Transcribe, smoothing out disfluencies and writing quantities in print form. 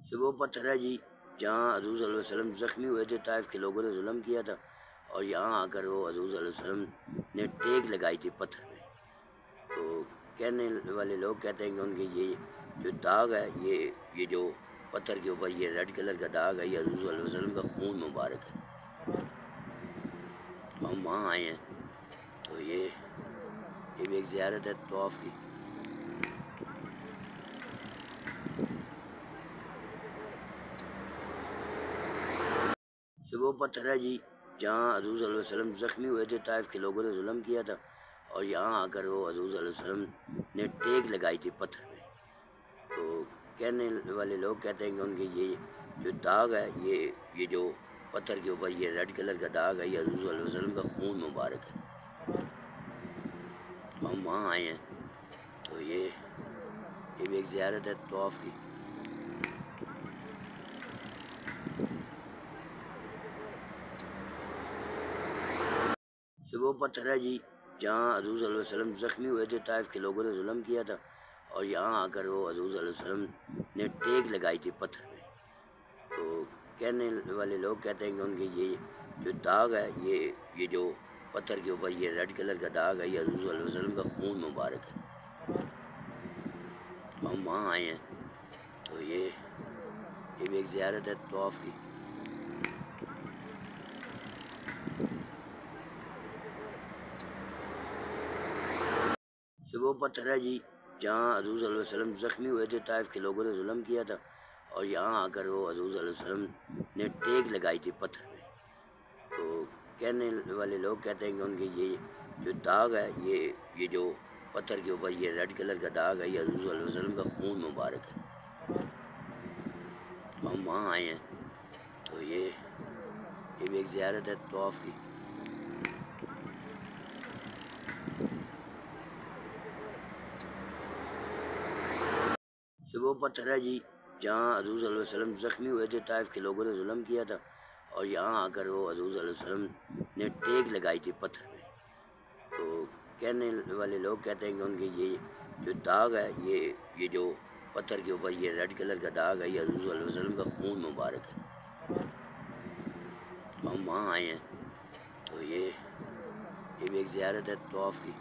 یہ وہ پتھر ہے جی جہاں حضور صلی اللہ علیہ وسلم زخمی ہوئے تھے، طائف کے لوگوں نے ظلم کیا تھا، اور یہاں آ کر وہ حضور صلی اللہ علیہ وسلم نے ٹیک لگائی تھی پتھر میں۔ تو کہنے والے لوگ کہتے ہیں کہ ان کے یہ جو داغ ہے، یہ جو پتھر کے اوپر یہ ریڈ کلر کا داغ ہے، یہ حضور صلی اللہ علیہ وسلم کا خون مبارک ہے۔ ہم وہاں آئے ہیں، تو یہ بھی ایک زیارت ہے طواف کی۔ یہ وہ پتھر ہے جی جہاں حضور صلی اللہ علیہ وسلم زخمی ہوئے تھے، طائف کے لوگوں نے ظلم کیا تھا، اور یہاں آ کر وہ حضور صلی اللہ علیہ وسلم نے ٹیک لگائی تھی پتھر میں۔ تو کہنے والے لوگ کہتے ہیں کہ ان کے یہ جو داغ ہے، یہ جو پتھر کے اوپر یہ ریڈ کلر کا داغ ہے، یہ حضور صلی اللہ علیہ وسلم کا خون مبارک ہے۔ ہم وہاں آئے ہیں، تو یہ بھی ایک زیارت ہے طواف کی۔ یہ وہ پتھر ہے جی جہاں حضور صلی اللہ علیہ وسلم زخمی ہوئے تھے، طائف کے لوگوں نے ظلم کیا تھا، اور یہاں آ کر وہ حضور صلی اللہ علیہ وسلم نے ٹیک لگائی تھی پتھر میں۔ تو کہنے والے لوگ کہتے ہیں کہ ان کے یہ جو داغ ہے، یہ جو پتھر کے اوپر یہ ریڈ کلر کا داغ ہے، یہ حضور صلی اللہ علیہ وسلم کا خون مبارک ہے۔ ہم وہاں آئے ہیں، تو یہ بھی ایک زیارت ہے طواف کی۔ یہ وہ پتھر ہے جی جہاں حضور صلی اللہ علیہ وسلم زخمی ہوئے تھے، طائف کے لوگوں نے ظلم کیا تھا، اور یہاں آ کر وہ حضور صلی اللہ علیہ وسلم نے ٹیک لگائی تھی پتھر میں۔ تو کہنے والے لوگ کہتے ہیں کہ ان کے یہ جو داغ ہے، یہ جو پتھر کے اوپر یہ ریڈ کلر کا داغ ہے، یہ حضور صلی اللہ علیہ وسلم کا خون مبارک ہے۔ ہم وہاں آئے ہیں، تو یہ بھی ایک زیارت ہے طواف کی۔ یہ وہ پتھر ہے جی جہاں حضور صلی اللہ علیہ وسلم زخمی ہوئے تھے، طائف کے لوگوں نے ظلم کیا تھا، اور یہاں آ کر وہ حضور صلی اللہ علیہ وسلم نے ٹیک لگائی تھی پتھر میں۔ تو کہنے والے لوگ کہتے ہیں کہ ان کے یہ جو داغ ہے، یہ جو پتھر کے اوپر یہ ریڈ کلر کا داغ ہے، یہ حضور صلی اللہ علیہ وسلم کا خون مبارک ہے۔ ہم وہاں آئے ہیں، تو یہ بھی ایک زیارت ہے طواف کی۔